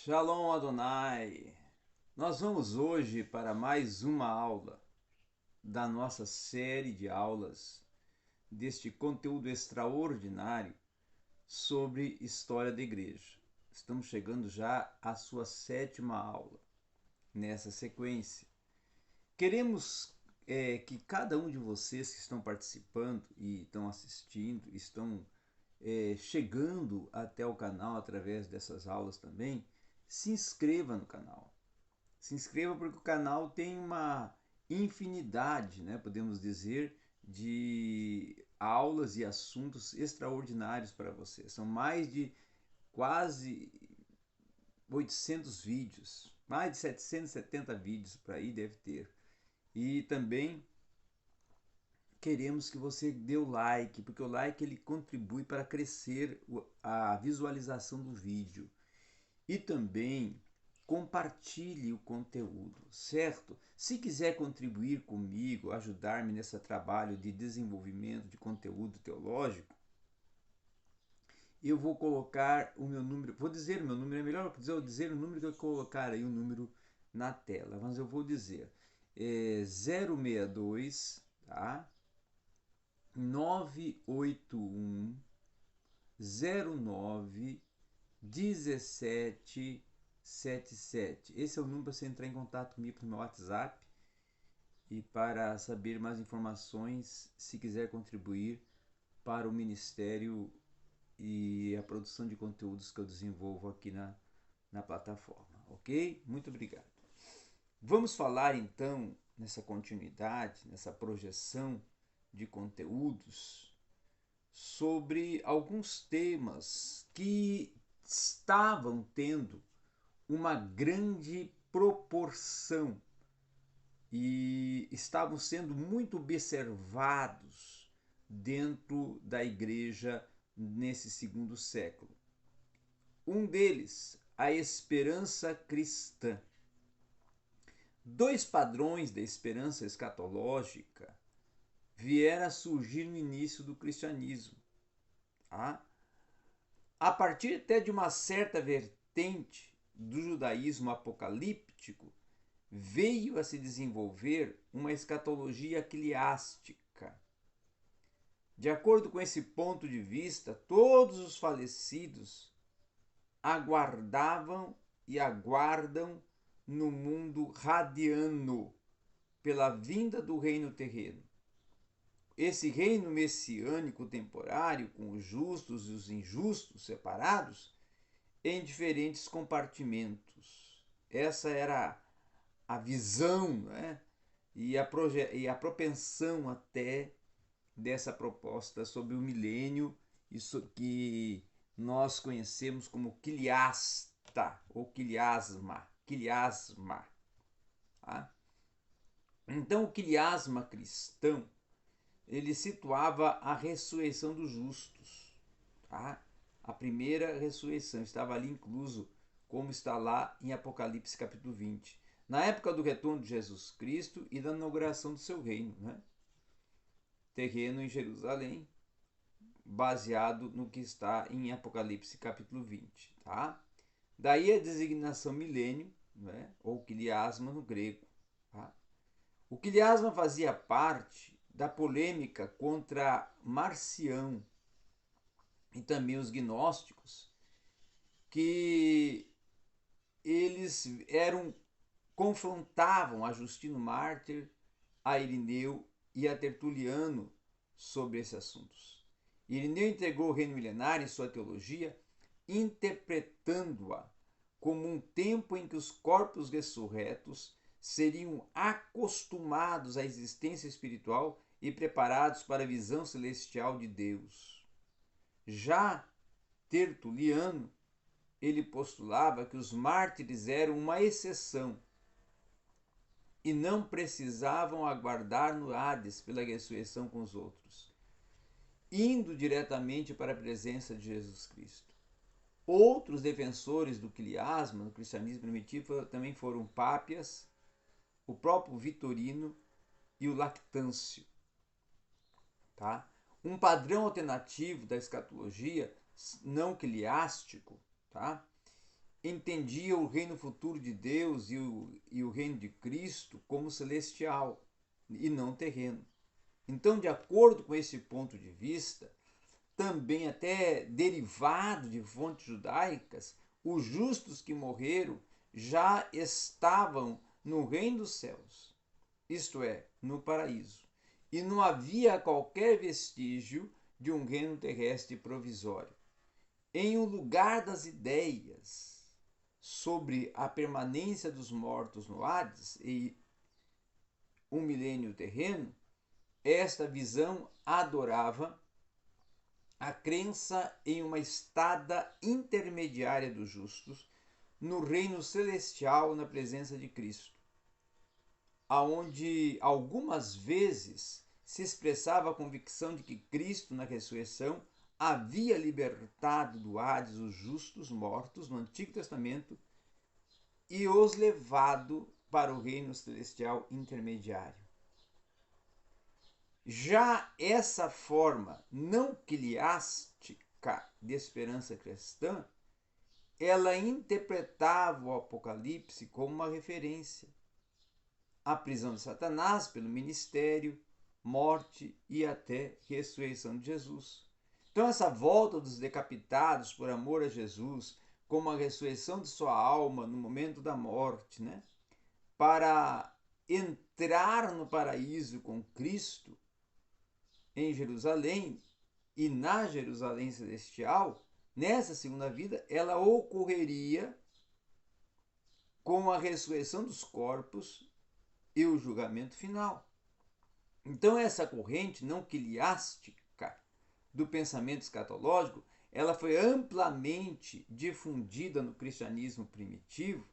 Shalom Adonai. Nós vamos hoje para mais uma aula da nossa série de aulas deste conteúdo extraordinário sobre história da igreja. Estamos chegando já à sua sétima aula nessa sequência. Queremos que cada um de vocês que estão participando e estão assistindo, estão chegando até o canal através dessas aulas também, se inscreva no canal. Se inscreva porque o canal tem uma infinidade, né, podemos dizer, de aulas e assuntos extraordinários para você. São mais de quase 800 vídeos, mais de 770 vídeos por aí deve ter. E também queremos que você dê o like, porque o like ele contribui para crescer a visualização do vídeo. E também compartilhe o conteúdo, certo? Se quiser contribuir comigo, ajudar-me nesse trabalho de desenvolvimento de conteúdo teológico, eu vou colocar o meu número, vou dizer o meu número, é melhor dizer o número que eu colocar aí o número na tela, mas eu vou dizer 062, tá? 981 09 1777. Esse é o número para você entrar em contato comigo no meu WhatsApp e para saber mais informações, se quiser contribuir para o ministério e a produção de conteúdos que eu desenvolvo aqui na plataforma, ok? Muito obrigado. Vamos falar então, nessa continuidade, nessa projeção de conteúdos, sobre alguns temas que estavam tendo uma grande proporção e estavam sendo muito observados dentro da igreja nesse segundo século. Um deles, a esperança cristã. Dois padrões da esperança escatológica vieram a surgir no início do cristianismo. Tá? A partir até de uma certa vertente do judaísmo apocalíptico, veio a se desenvolver uma escatologia eclesiástica. De acordo com esse ponto de vista, todos os falecidos aguardavam e aguardam no mundo radiano pela vinda do reino terreno. Esse reino messiânico temporário, com os justos e os injustos separados em diferentes compartimentos. Essa era a visão, né? e a propensão até dessa proposta sobre o milênio, isso que nós conhecemos como quiliasta ou quiliasma. Tá? Então, o quiliasma cristão ele situava a ressurreição dos justos. Tá? A primeira ressurreição estava ali incluso, como está lá em Apocalipse capítulo 20. Na época do retorno de Jesus Cristo e da inauguração do seu reino, né? Terreno em Jerusalém, baseado no que está em Apocalipse capítulo 20. Tá? Daí a designação milênio, né? Ou quiliasma no grego. Tá? O quiliasma fazia parte da polêmica contra Marcião e também os gnósticos, que eles confrontavam a Justino Mártir, a Irineu e a Tertuliano sobre esses assuntos. Irineu entregou o reino milenário em sua teologia, interpretando-a como um tempo em que os corpos ressurretos seriam acostumados à existência espiritual e preparados para a visão celestial de Deus. Já Tertuliano, ele postulava que os mártires eram uma exceção e não precisavam aguardar no Hades pela ressurreição com os outros, indo diretamente para a presença de Jesus Cristo. Outros defensores do quiliasma no cristianismo primitivo também foram Pápias, o próprio Vitorino e o Lactâncio. Tá? Um padrão alternativo da escatologia não quiliástico, tá? entendia o reino futuro de Deus e o reino de Cristo como celestial e não terreno. Então, de acordo com esse ponto de vista, também até derivado de fontes judaicas, os justos que morreram já estavam no reino dos céus, isto é, no paraíso, e não havia qualquer vestígio de um reino terrestre provisório. Em um lugar das ideias sobre a permanência dos mortos no Hades e um milênio terreno, esta visão adorava a crença em uma estada intermediária dos justos no reino celestial na presença de Cristo, aonde algumas vezes se expressava a convicção de que Cristo, na ressurreição, havia libertado do Hades os justos mortos no Antigo Testamento e os levado para o reino celestial intermediário. Já essa forma não quiliástica de esperança cristã, ela interpretava o Apocalipse como uma referência à prisão de Satanás pelo ministério, morte e até ressurreição de Jesus. Então essa volta dos decapitados por amor a Jesus, como a ressurreição de sua alma no momento da morte, né? Para entrar no paraíso com Cristo em Jerusalém e na Jerusalém celestial, nessa segunda vida, ela ocorreria com a ressurreição dos corpos e o julgamento final. Então essa corrente não quiliástica do pensamento escatológico, ela foi amplamente difundida no cristianismo primitivo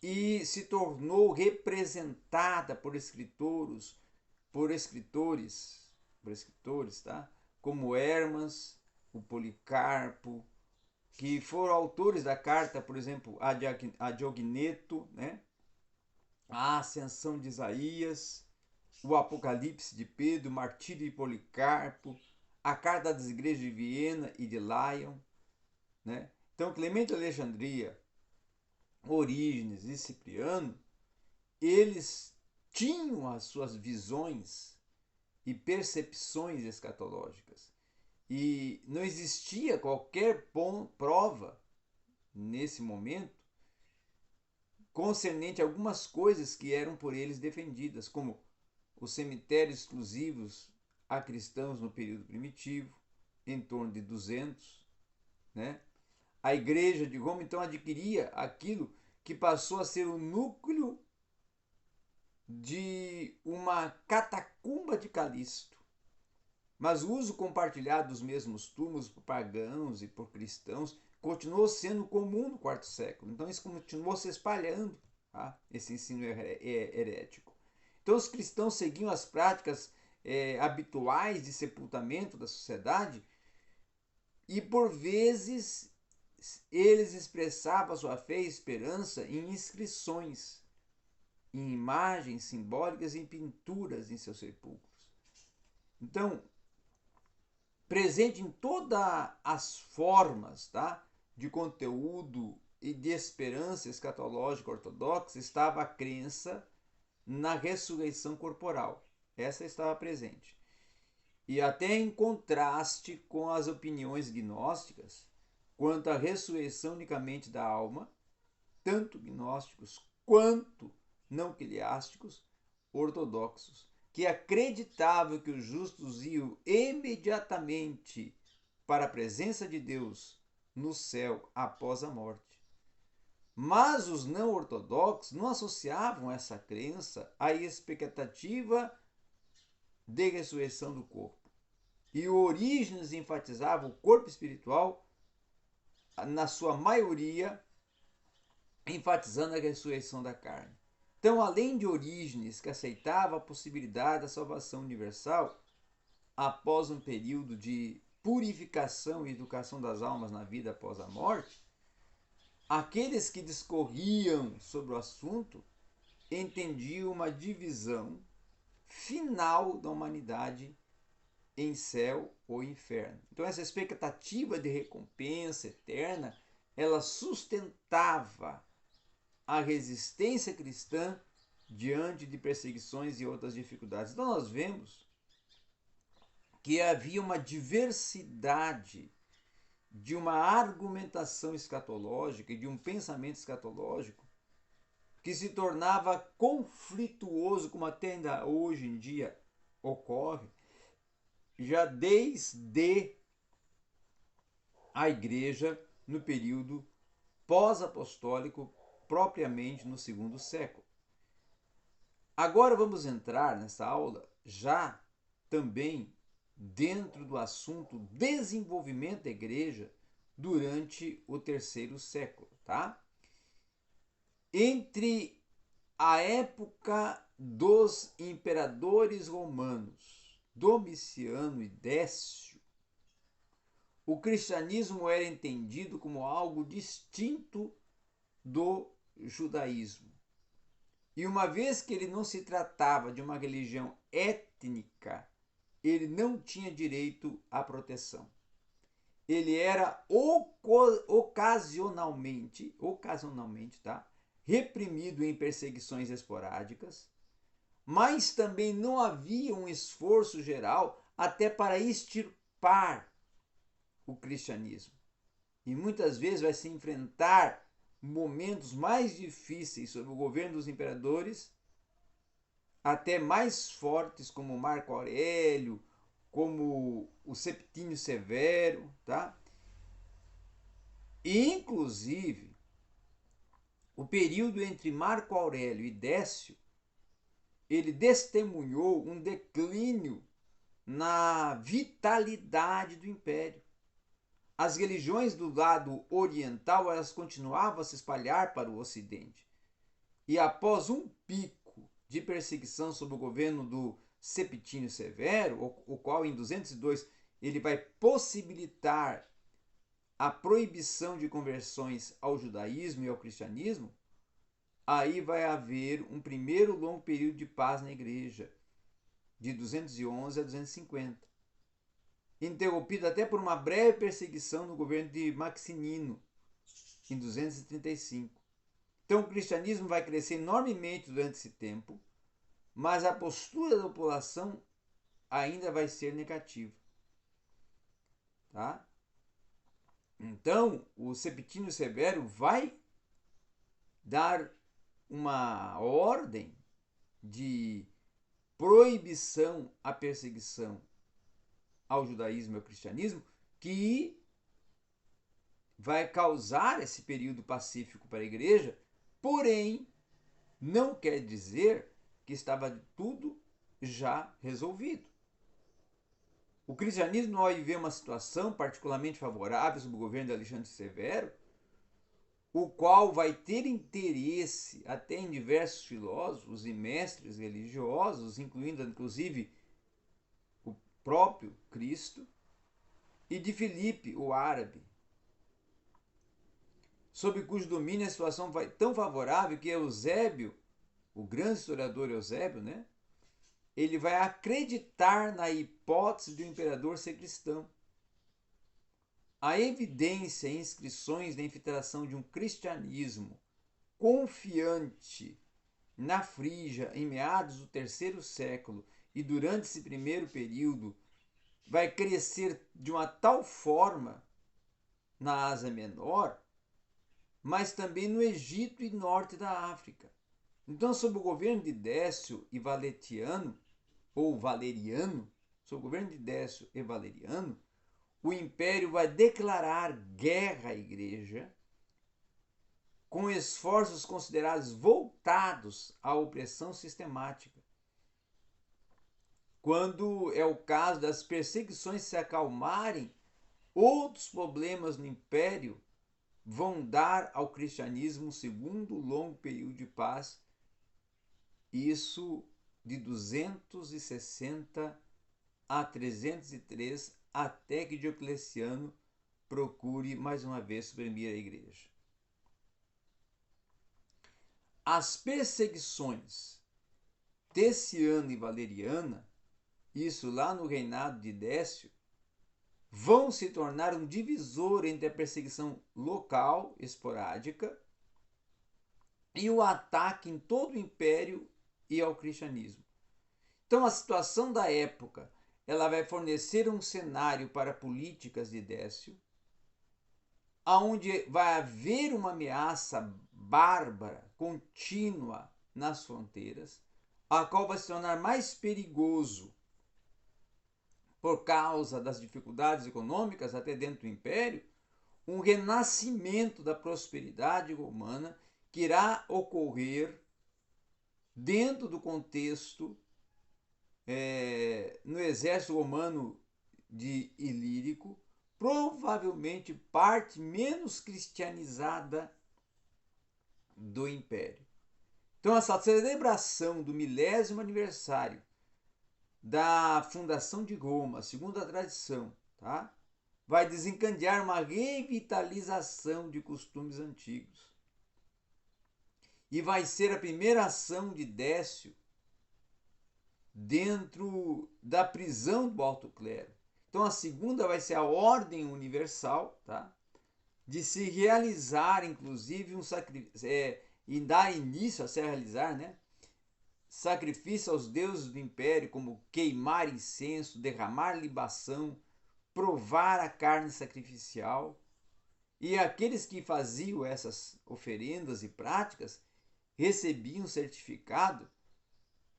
e se tornou representada por escritores, tá? Como Hermas, o Policarpo, que foram autores da carta, por exemplo, a Diogneto, né? A Ascensão de Isaías, o Apocalipse de Pedro, o Martírio de Policarpo, a Carta das Igrejas de Viena e de Lyon, né? Então, Clemente de Alexandria, Orígenes e Cipriano, eles tinham as suas visões e percepções escatológicas. E não existia qualquer prova nesse momento concernente a algumas coisas que eram por eles defendidas, como os cemitérios exclusivos a cristãos no período primitivo, em torno de 200, né? A igreja de Roma então adquiria aquilo que passou a ser o núcleo de uma catacumba de Calisto. Mas o uso compartilhado dos mesmos túmulos por pagãos e por cristãos continuou sendo comum no quarto século. Então isso continuou se espalhando, tá? Esse ensino herético. Então os cristãos seguiam as práticas habituais de sepultamento da sociedade e por vezes eles expressavam a sua fé e esperança em inscrições, em imagens simbólicas e em pinturas em seus sepulcros. Então, presente em todas as formas, tá, de conteúdo e de esperança escatológica ortodoxa estava a crença na ressurreição corporal. Essa estava presente. E até em contraste com as opiniões gnósticas quanto à ressurreição unicamente da alma, tanto gnósticos quanto não quiliásticos ortodoxos, que acreditavam que os justos iam imediatamente para a presença de Deus no céu após a morte. Mas os não ortodoxos não associavam essa crença à expectativa de ressurreição do corpo. E o Orígenes enfatizava o corpo espiritual, na sua maioria, enfatizando a ressurreição da carne. Então, além de Orígenes, que aceitava a possibilidade da salvação universal após um período de purificação e educação das almas na vida após a morte, aqueles que discorriam sobre o assunto entendiam uma divisão final da humanidade em céu ou inferno. Então essa expectativa de recompensa eterna, ela sustentava a resistência cristã diante de perseguições e outras dificuldades. Então nós vemos que havia uma diversidade de uma argumentação escatológica e de um pensamento escatológico que se tornava conflituoso, como até ainda hoje em dia ocorre, já desde a igreja no período pós-apostólico, propriamente no segundo século. Agora vamos entrar nessa aula já também dentro do assunto desenvolvimento da igreja durante o terceiro século, tá? Entre a época dos imperadores romanos, Domiciano e Décio, o cristianismo era entendido como algo distinto do judaísmo. E uma vez que ele não se tratava de uma religião étnica, ele não tinha direito à proteção. Ele era ocasionalmente, tá? Reprimido em perseguições esporádicas, mas também não havia um esforço geral até para extirpar o cristianismo. E muitas vezes vai se enfrentar momentos mais difíceis sob o governo dos imperadores, até mais fortes, como Marco Aurélio, como o Septínio Severo, tá? E, inclusive, o período entre Marco Aurélio e Décio, ele testemunhou um declínio na vitalidade do império. As religiões do lado oriental, elas continuavam a se espalhar para o ocidente. E após um pico de perseguição sob o governo do Septínio Severo, o qual em 202 ele vai possibilitar a proibição de conversões ao judaísmo e ao cristianismo, aí vai haver um primeiro longo período de paz na igreja, de 211 a 250, interrompido até por uma breve perseguição no governo de Maximino, em 235. Então o cristianismo vai crescer enormemente durante esse tempo, mas a postura da população ainda vai ser negativa. Tá? Então, o Septínio Severo vai dar uma ordem de proibição à perseguição ao judaísmo e ao cristianismo, que vai causar esse período pacífico para a igreja, porém, não quer dizer que estava tudo já resolvido. O cristianismo vai viver uma situação particularmente favorável sob o governo de Alexandre Severo, o qual vai ter interesse até em diversos filósofos e mestres religiosos, incluindo inclusive o próprio Cristo, e de Filipe, o árabe, sob cujo domínio a situação vai tão favorável que Eusébio, o grande historiador Eusébio, né, ele vai acreditar na hipótese de o imperador ser cristão. A evidência em inscrições da infiltração de um cristianismo confiante na Frígia em meados do terceiro século e durante esse primeiro período vai crescer de uma tal forma na Ásia Menor, mas também no Egito e norte da África. Então, sob o governo de Décio e Valeriano, sob o governo de Décio e Valeriano, o império vai declarar guerra à igreja, com esforços considerados voltados à opressão sistemática. Quando é o caso das perseguições se acalmarem, outros problemas no império vão dar ao cristianismo um segundo longo período de paz, isso de 260 a 303, até que Diocleciano procure mais uma vez suprimir a igreja. As perseguições Deciana e Valeriana, isso lá no reinado de Décio, vão se tornar um divisor entre a perseguição local, esporádica, e o ataque em todo o império e ao cristianismo. Então, a situação da época, ela vai fornecer um cenário para políticas de Décio, onde vai haver uma ameaça bárbara, contínua nas fronteiras, a qual vai se tornar mais perigoso por causa das dificuldades econômicas até dentro do império, um renascimento da prosperidade romana que irá ocorrer dentro do contexto no exército romano de Ilírico, provavelmente parte menos cristianizada do império. Então, essa celebração do 1000º aniversário da fundação de Roma, segundo a tradição, tá? Vai desencadear uma revitalização de costumes antigos. E vai ser a primeira ação de Décio dentro da prisão do alto clero. Então a segunda vai ser a ordem universal, tá? De se realizar, inclusive, um sacrifício, e dar início a se realizar, né? Sacrifício aos deuses do império, como queimar incenso, derramar libação, provar a carne sacrificial. E aqueles que faziam essas oferendas e práticas recebiam um certificado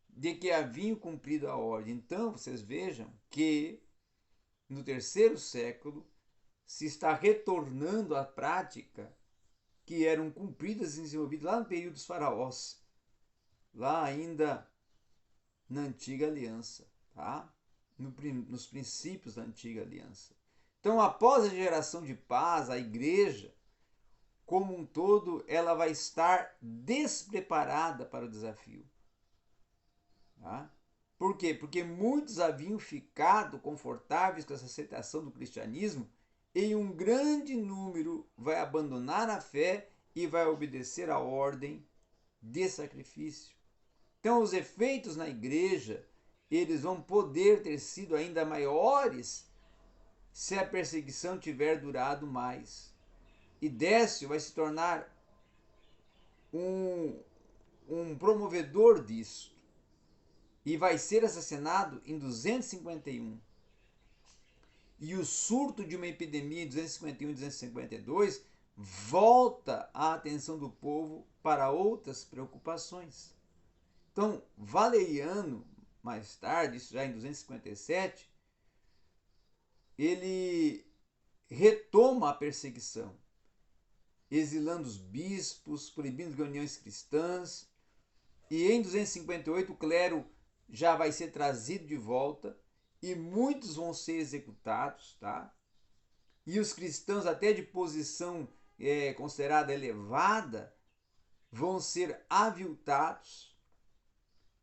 de que haviam cumprido a ordem. Então, vocês vejam que no 3º século se está retornando à prática que eram cumpridas e desenvolvidas lá no período dos faraós, lá ainda na antiga aliança, tá? Nos princípios da antiga aliança. Então, após a geração de paz, a igreja, como um todo, ela vai estar despreparada para o desafio. Tá? Por quê? Porque muitos haviam ficado confortáveis com essa aceitação do cristianismo e um grande número vai abandonar a fé e vai obedecer à ordem de sacrifício. Então, os efeitos na igreja, eles vão poder ter sido ainda maiores se a perseguição tiver durado mais. E Décio vai se tornar um promovedor disso. E vai ser assassinado em 251. E o surto de uma epidemia em 251 e 252 volta a atenção do povo para outras preocupações. Então, Valeriano, mais tarde, isso já em 257, ele retoma a perseguição, exilando os bispos, proibindo reuniões cristãs, e em 258 o clero já vai ser trazido de volta e muitos vão ser executados, tá? E os cristãos, até de posição considerada elevada, vão ser aviltados,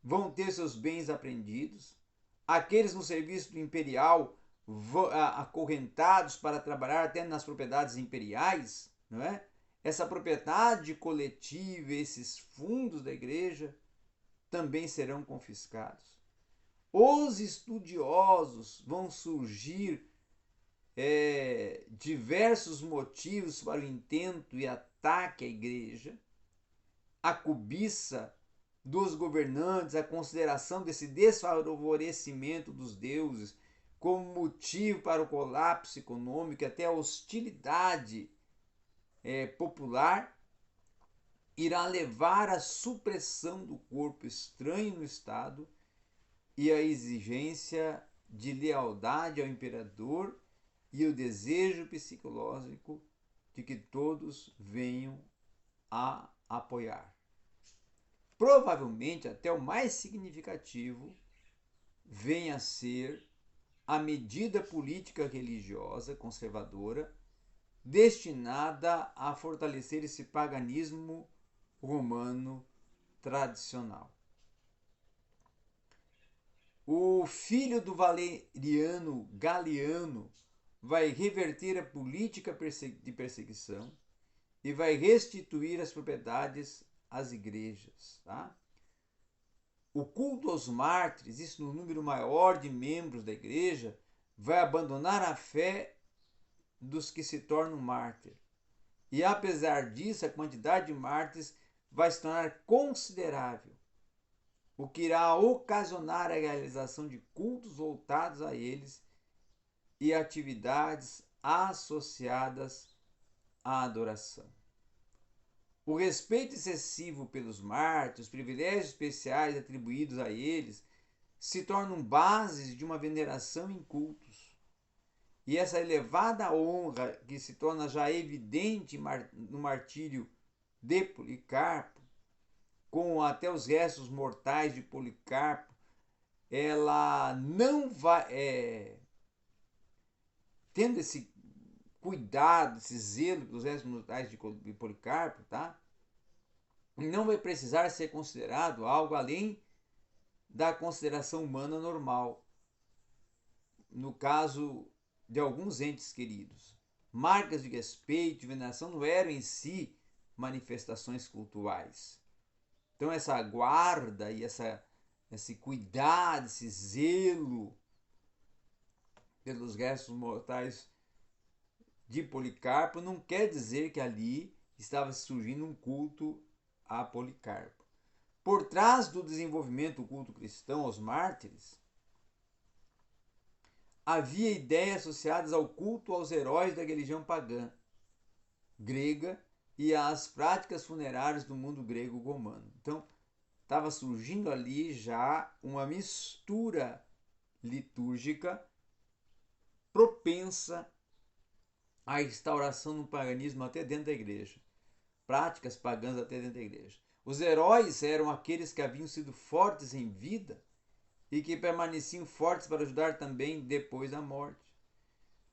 vão ter seus bens apreendidos. Aqueles no serviço imperial acorrentados para trabalhar até nas propriedades imperiais, não é? Essa propriedade coletiva, esses fundos da igreja também serão confiscados. Os estudiosos vão surgir diversos motivos para o intento e ataque à igreja, a cobiça dos governantes, a consideração desse desfavorecimento dos deuses como motivo para o colapso econômico, até a hostilidade popular, irá levar à supressão do corpo estranho no Estado e à exigência de lealdade ao imperador e o desejo psicológico de que todos venham a apoiar. Provavelmente, até o mais significativo venha a ser a medida política religiosa conservadora destinada a fortalecer esse paganismo romano tradicional. O filho do Valeriano, Galiano, vai reverter a política de perseguição e vai restituir as propriedades às igrejas. Tá? O culto aos mártires, isso no número maior de membros da igreja, vai abandonar a fé dos que se tornam mártir. E apesar disso, a quantidade de mártires vai se tornar considerável, o que irá ocasionar a realização de cultos voltados a eles e atividades associadas à adoração. O respeito excessivo pelos mártires, os privilégios especiais atribuídos a eles, se tornam bases de uma veneração em cultos. E essa elevada honra, que se torna já evidente no martírio de Policarpo, com até os restos mortais de Policarpo, ela não vai, tendo esse cuidado, esse zelo pelos restos mortais de Policarpo, tá? Não vai precisar ser considerado algo além da consideração humana normal, no caso de alguns entes queridos. Marcas de respeito e veneração não eram em si manifestações cultuais. Então essa guarda e esse cuidado, esse zelo pelos restos mortais de Policarpo não quer dizer que ali estava surgindo um culto a Policarpo. Por trás do desenvolvimento do culto cristão aos mártires, havia ideias associadas ao culto aos heróis da religião pagã grega e às práticas funerárias do mundo grego-romano. Então, estava surgindo ali já uma mistura litúrgica propensa à instauração do paganismo até dentro da igreja. Práticas pagãs até dentro da igreja. Os heróis eram aqueles que haviam sido fortes em vida e que permaneciam fortes para ajudar também depois da morte.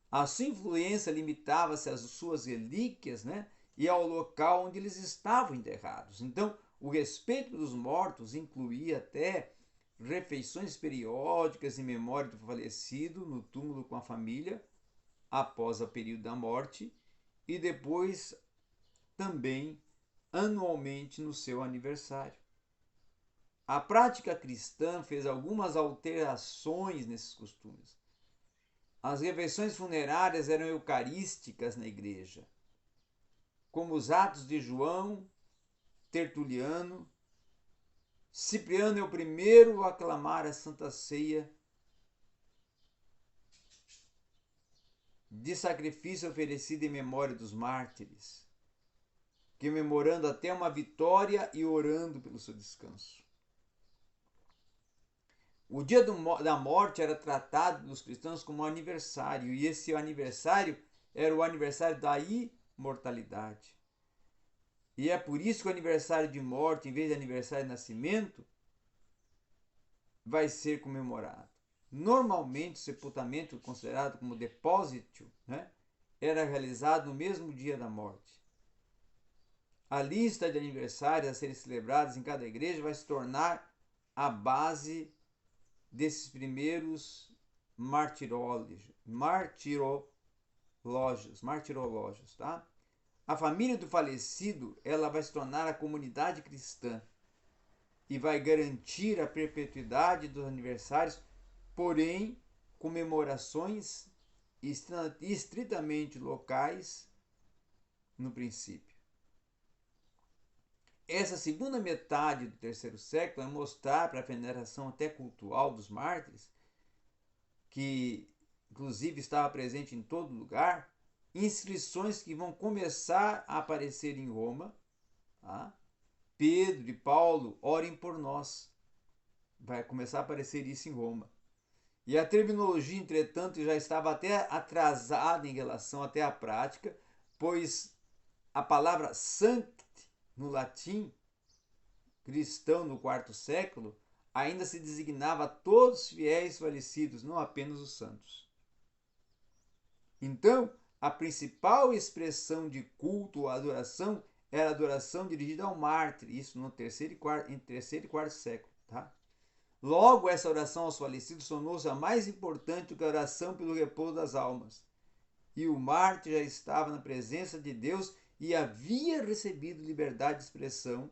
A sua influência limitava-se às suas relíquias, né, e ao local onde eles estavam enterrados. Então, o respeito pelos mortos incluía até refeições periódicas em memória do falecido no túmulo com a família após o período da morte e depois também anualmente no seu aniversário. A prática cristã fez algumas alterações nesses costumes. As refeições funerárias eram eucarísticas na igreja, como os Atos de João, Tertuliano. Cipriano é o primeiro a aclamar a Santa Ceia de sacrifício oferecido em memória dos mártires, comemorando até uma vitória e orando pelo seu descanso. O dia da morte era tratado pelos cristãos como um aniversário, e esse aniversário era o aniversário da imortalidade. E é por isso que o aniversário de morte, em vez de aniversário de nascimento, vai ser comemorado. Normalmente, o sepultamento, considerado como depósito, né, era realizado no mesmo dia da morte. A lista de aniversários a serem celebrados em cada igreja vai se tornar a base desses primeiros martirológios, tá? A família do falecido, ela vai se tornar a comunidade cristã e vai garantir a perpetuidade dos aniversários, porém comemorações estritamente locais no princípio. Essa segunda metade do terceiro século vai mostrar para a veneração até cultural dos mártires, que inclusive estava presente em todo lugar, inscrições que vão começar a aparecer em Roma. Tá? Pedro e Paulo, orem por nós. Vai começar a aparecer isso em Roma. E a terminologia, entretanto, já estava até atrasada em relação até à prática, pois a palavra sancti, no latim cristão no quarto século, ainda se designava a todos os fiéis falecidos, não apenas os santos. Então, a principal expressão de culto ou adoração era a adoração dirigida ao mártir, isso no terceiro e quarto século. Tá? Logo, essa oração aos falecidos tornou-se a mais importante do que a oração pelo repouso das almas. E o mártir já estava na presença de Deus e havia recebido liberdade de expressão,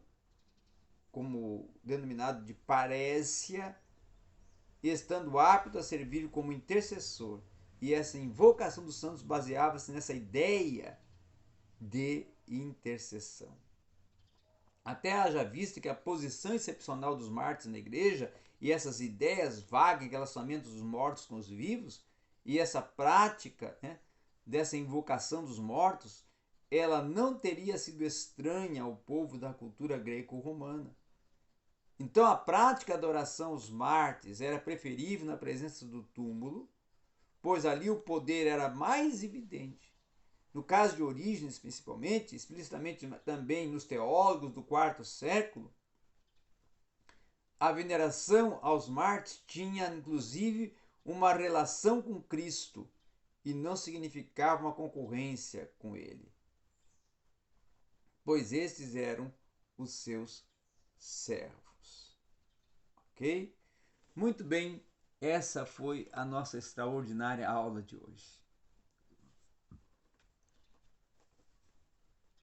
como denominado de parésia, estando apto a servir como intercessor. E essa invocação dos santos baseava-se nessa ideia de intercessão. Até haja visto que a posição excepcional dos mártires na igreja e essas ideias vagas em relacionamento dos mortos com os vivos e essa prática, né, dessa invocação dos mortos, ela não teria sido estranha ao povo da cultura greco-romana. Então a prática da oração aos mártires era preferível na presença do túmulo, pois ali o poder era mais evidente. No caso de Orígenes, principalmente, explicitamente também nos teólogos do quarto século, a veneração aos mártires tinha inclusive uma relação com Cristo e não significava uma concorrência com ele, pois estes eram os seus servos. Ok? Muito bem, essa foi a nossa extraordinária aula de hoje.